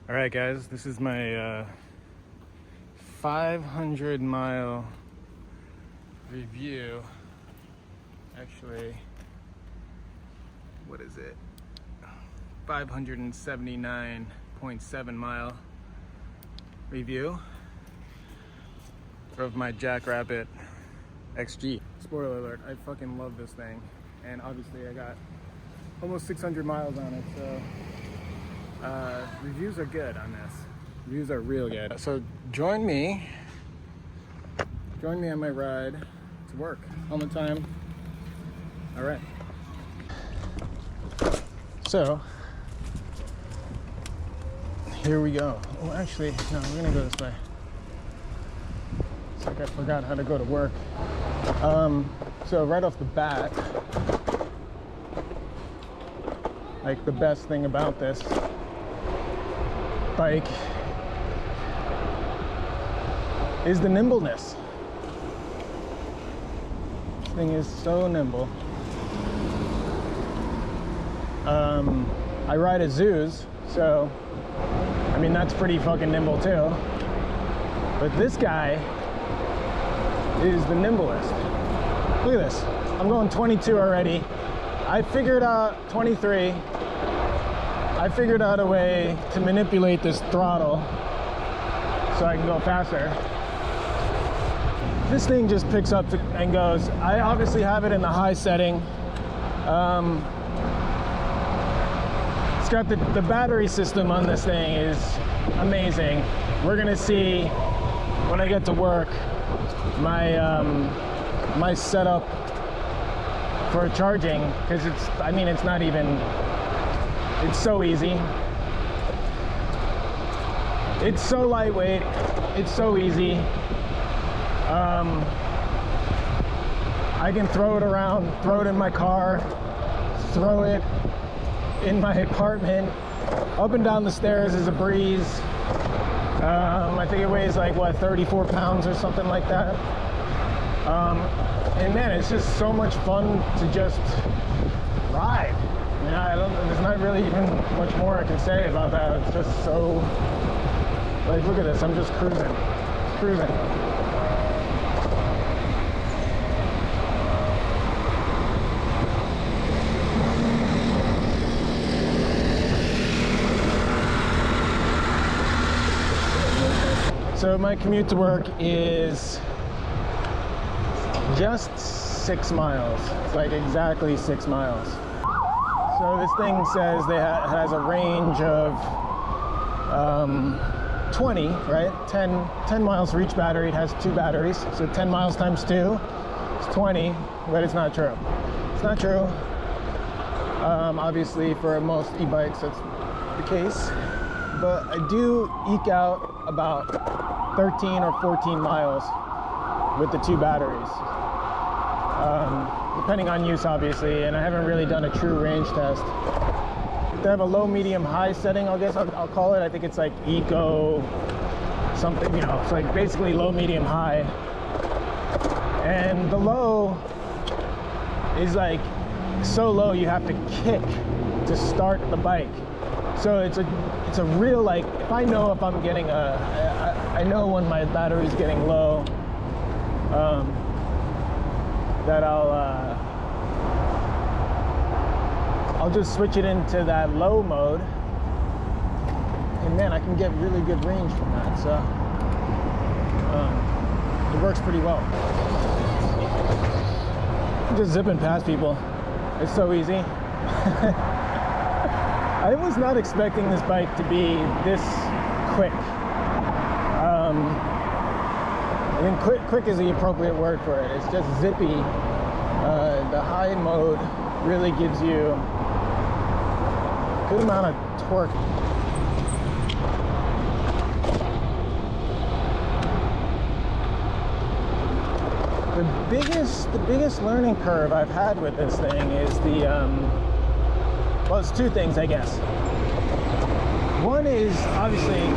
All right, guys, this is my 500-mile review. Actually, what is it? 579.7 mile review of my Jackrabbit XG. Spoiler alert, I fucking love this thing. And obviously I got almost 600 miles on it, so reviews are good on this. Reviews are real good. So join me on my ride to work. Helmet time. All right. So here we go. Oh, actually, no, we're gonna go this way. It's like I forgot how to go to work. So right off the bat, like the best thing about this bike is the nimbleness. This thing is so nimble. I ride a Zeus, so I mean that's pretty fucking nimble too. But this guy is the nimblest. Look at this. I'm going 22 already. I figured out 23. I figured out a way to manipulate this throttle so I can go faster. This thing just picks up and goes. I obviously have it in the high setting. It's got the battery system on this thing is amazing. We're gonna see when I get to work my my setup for charging, because it's not even, it's so easy. It's so lightweight, it's so easy. I can throw it around, throw it in my car, throw it in my apartment. Up and down the stairs is a breeze. I think it weighs like, what, 34 pounds or something like that. And man, it's just so much fun to just ride. There's not really even much more I can say about that. It's just so, like, look at this, I'm just cruising. So my commute to work is just 6 miles. It's like exactly 6 miles. So this thing says has a range of 20, right? 10 miles for each battery. It has 2 batteries. So 10 miles times 2 is 20, but it's not true. It's not true. Obviously for most e-bikes that's the case. But I do eke out about 13 or 14 miles with the 2 batteries. Depending on use, obviously, and I haven't really done a true range test. They have a low, medium, high setting, I guess I'll call it. I think it's like eco something, it's like basically low, medium, high. And the low is like so low you have to kick to start the bike. So it's a real, like, if I know if I'm getting I know when my battery's getting low, that I'll just switch it into that low mode, and man, I can get really good range from that. So it works pretty well. I'm just zipping past people. It's so easy. I was not expecting this bike to be this quick. I think quick is the appropriate word for it. It's just zippy. The high mode really gives you a good amount of torque. The biggest learning curve I've had with this thing is well, it's 2 things, I guess. One is obviously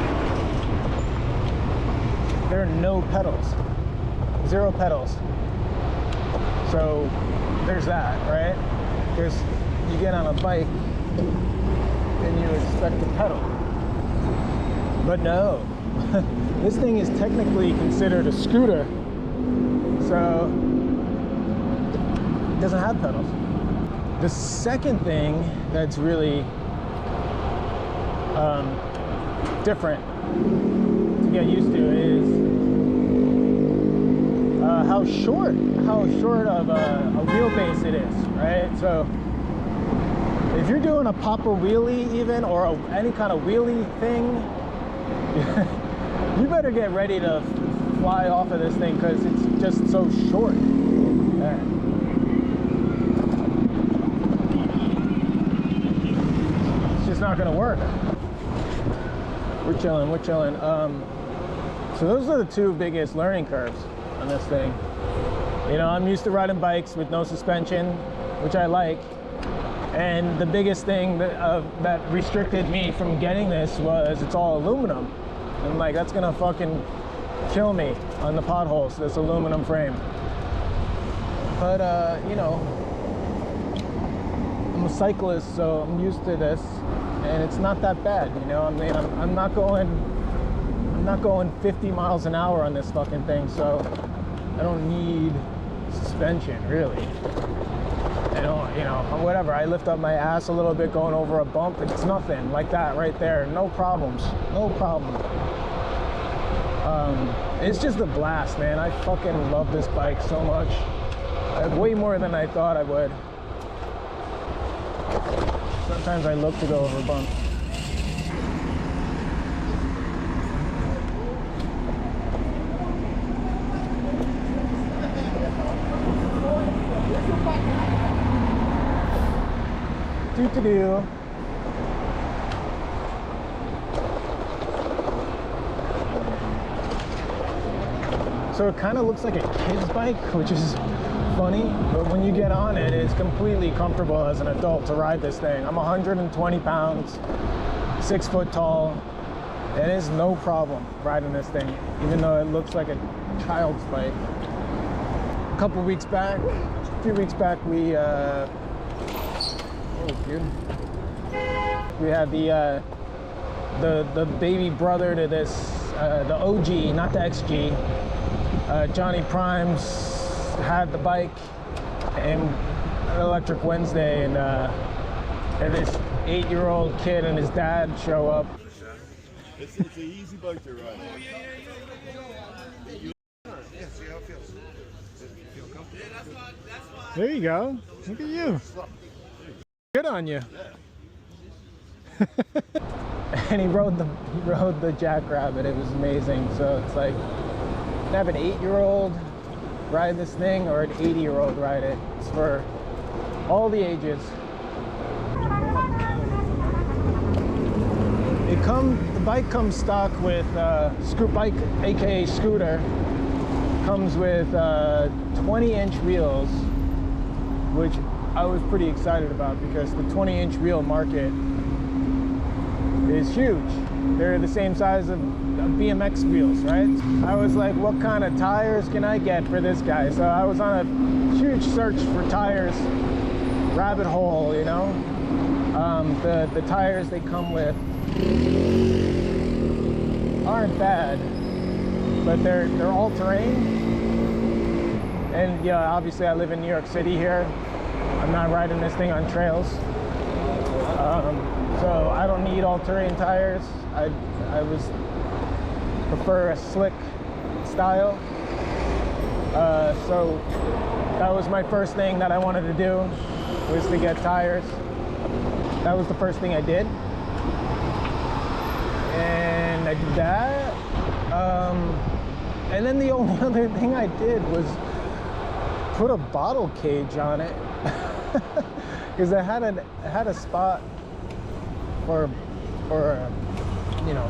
there are no pedals, 0 pedals. So there's that, right? You get on a bike and you expect to pedal. But no, this thing is technically considered a scooter, so it doesn't have pedals. The second thing that's really different to get used to is how short of a wheelbase it is, right? So if you're doing a popper wheelie even, or any kind of wheelie thing, you better get ready to fly off of this thing because it's just so short. There. It's just not gonna work. We're chilling, we're chilling. So those are the two biggest learning curves on this thing. You know, I'm used to riding bikes with no suspension, which I like. And the biggest thing that restricted me from getting this was it's all aluminum. And like, that's gonna fucking kill me on the potholes, this aluminum frame. But you know, I'm a cyclist, so I'm used to this, and it's not that bad, you know. I mean, I'm not going 50 miles an hour on this fucking thing, so I don't need suspension, really. You know, whatever. I lift up my ass a little bit going over a bump. It's nothing like that right there. No problems. No problem. It's just a blast, man. I fucking love this bike so much. Way more than I thought I would. Sometimes I look to go over bumps. Do-do-do. So it kind of looks like a kid's bike, which is funny, but when you get on it, it's completely comfortable as an adult to ride this thing. I'm 120 pounds, 6 foot tall. It is no problem riding this thing, even though it looks like a child's bike. A few weeks back, we we had the baby brother to this, the OG, not the XG. Johnny Primes had the bike and Electric Wednesday, and this 8-year-old kid and his dad show up. It's an easy bike to ride. Yeah, see how it feels. Feel comfortable? There you go. Look at you. Good on you. And he rode the Jackrabbit. It was amazing. So it's like, have an 8-year-old ride this thing or an 80-year-old ride it. It's for all the ages. The bike comes stock with scoot bike, aka scooter, comes with 20-inch wheels, which I was pretty excited about because the 20-inch wheel market is huge. They're the same size of BMX wheels, right? I was like, what kind of tires can I get for this guy? So I was on a huge search for tires, rabbit hole, you know? The tires they come with aren't bad, but they're all terrain. And yeah, obviously I live in New York City here. I'm not riding this thing on trails. So I don't need all-terrain tires. I prefer a slick style. So that was my first thing that I wanted to do, was to get tires. That was the first thing I did. And I did that. And then the only other thing I did was put a bottle cage on it. Because I had a spot for you know,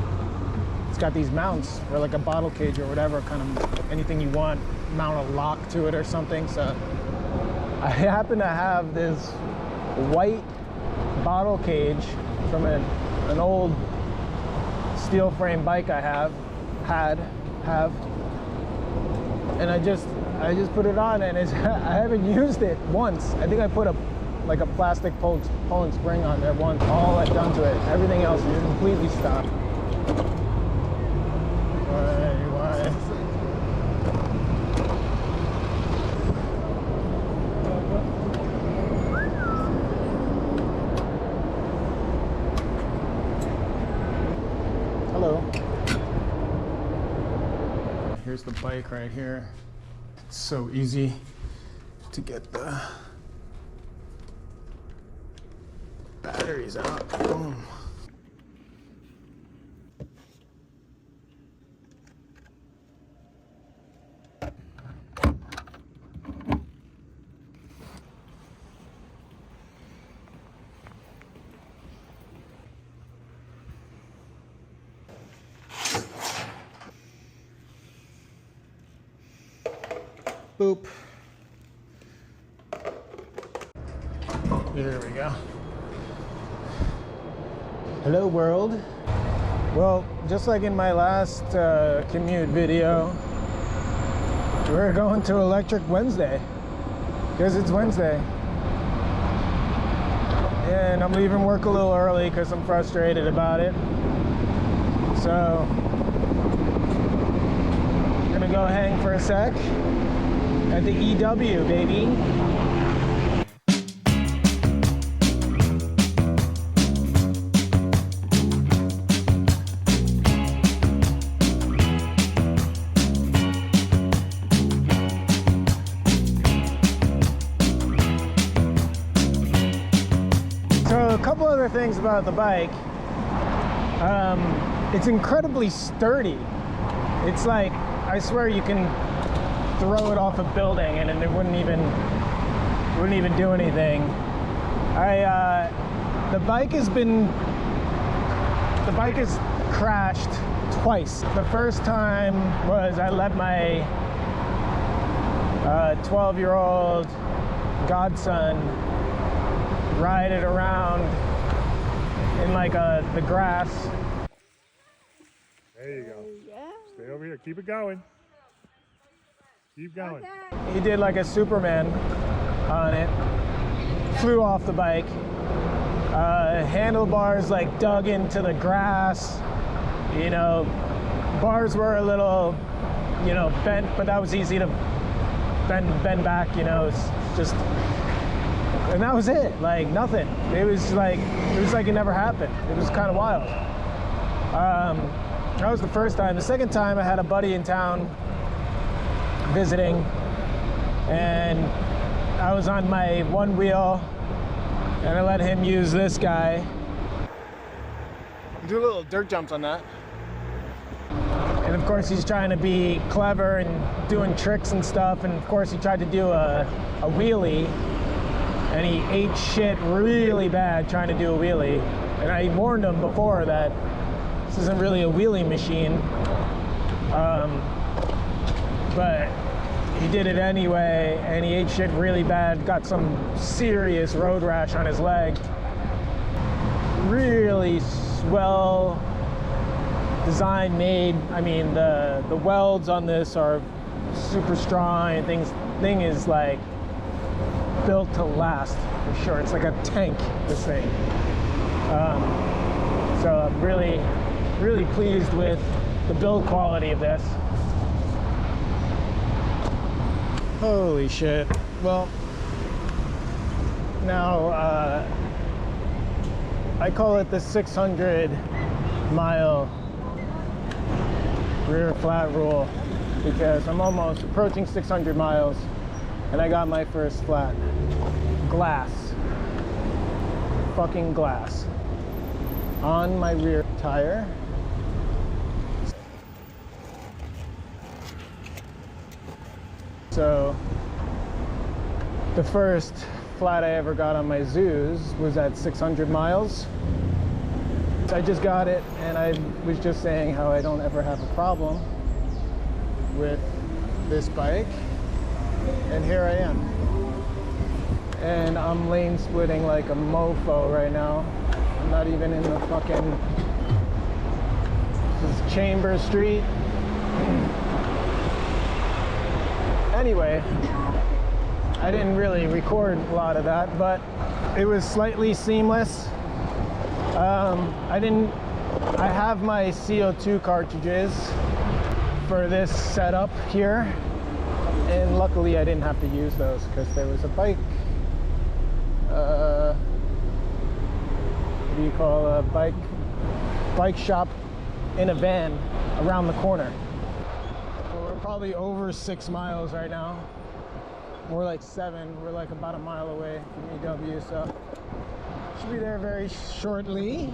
it's got these mounts for like a bottle cage or whatever, kind of anything you want, mount a lock to it or something. So I happen to have this white bottle cage from an old steel frame bike I have, and I just put it on, and I haven't used it once. I think I put a plastic pulling spring on there once. All I've done to it. Everything else is completely stopped. Why? Hello. Here's the bike right here. It's so easy to get the batteries out. Boom. Boop. There we go. Hello world. Well, just like in my last commute video, we're going to Electric Wednesday because it's Wednesday. And I'm leaving work a little early because I'm frustrated about it. So, I'm gonna go hang for a sec at the EW, baby. So a couple other things about the bike. It's incredibly sturdy. It's like, I swear you can throw it off a building and it wouldn't even do anything. The bike has crashed twice. The first time was I let my 12-year-old godson ride it around in like the grass. There you go. Stay over here. Keep it going. Keep going. He did like a Superman on it. Flew off the bike. Handlebars like dug into the grass. You know, bars were a little, you know, bent, but that was easy to bend back. You know, it's just, and that was it. Like nothing. It was like it never happened. It was kind of wild. That was the first time. The second time I had a buddy in town visiting, and I was on my one wheel and I let him use this guy. Do little dirt jumps on that. And of course he's trying to be clever and doing tricks and stuff, and of course he tried to do a wheelie and he ate shit really bad trying to do a wheelie. And I warned him before that this isn't really a wheelie machine. But he did it anyway, and he ate shit really bad, got some serious road rash on his leg. Really well designed, made. I mean, the welds on this are super strong, and thing is like built to last for sure. It's like a tank, this thing. So I'm really pleased with the build quality of this. Holy shit. Well, now I call it the 600-mile rear flat rule because I'm almost approaching 600 miles and I got my first flat. Glass. Fucking glass. On my rear tire. So the first flat I ever got on my Zoos was at 600 miles. I just got it, and I was just saying how I don't ever have a problem with this bike, and here I am. And I'm lane splitting like a mofo right now. I'm not even in the fucking, this is Chambers Street. Anyway, I didn't really record a lot of that, but it was slightly seamless. I have my CO2 cartridges for this setup here, and luckily I didn't have to use those because there was a bike, what do you call a bike shop in a van around the corner. So we're probably over 6 miles right now. More like 7. We're like about a mile away from EW, so should be there very shortly.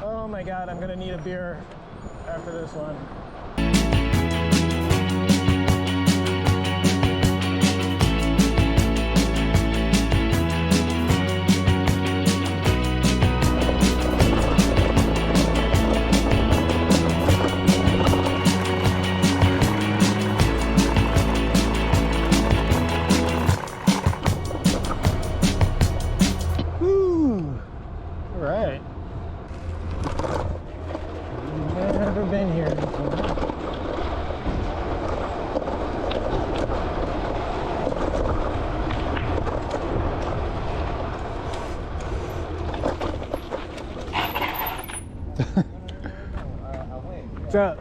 Oh my god, I'm gonna need a beer after this one. Been here before. What's up?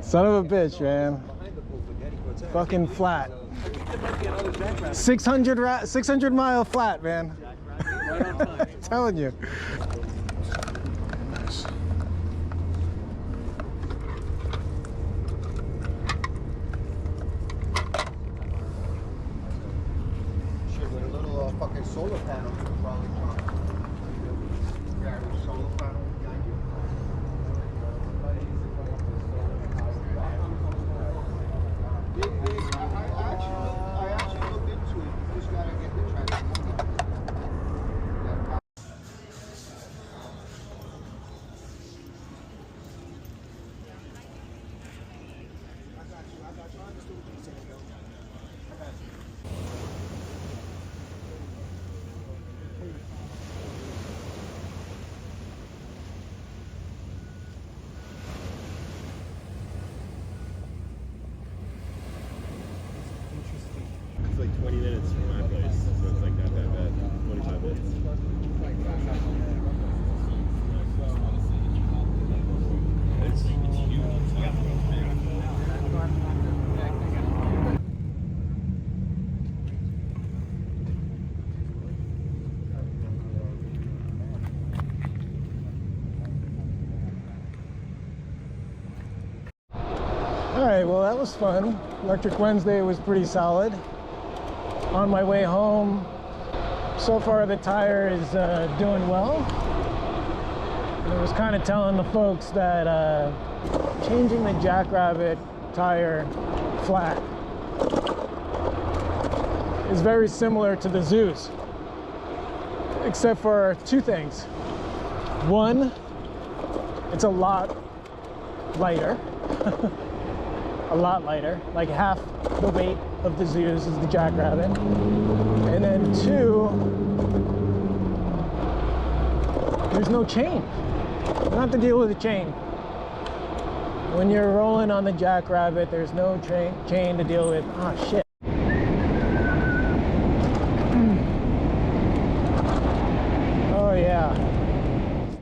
Son of a bitch, man. Fucking flat. 600 mile flat, man. I'm telling you. Fucking solar panel could probably drop. Yeah, solar panel behind you. I actually looked into it. You just gotta get the transformer. It's like 20 minutes from my place, so it's like not that bad. 25 minutes. It's huge. All right, well that was fun. Electric Wednesday was pretty solid. On my way home, so far the tire is doing well. And I was kind of telling the folks that changing the Jackrabbit tire flat is very similar to the Zeus, except for 2 things. One, it's a lot lighter. A lot lighter, like half the weight of the Zeus is the Jackrabbit. And then 2, there's no chain. You don't have to deal with a chain. When you're rolling on the Jackrabbit, there's no chain to deal with. Ah, shit.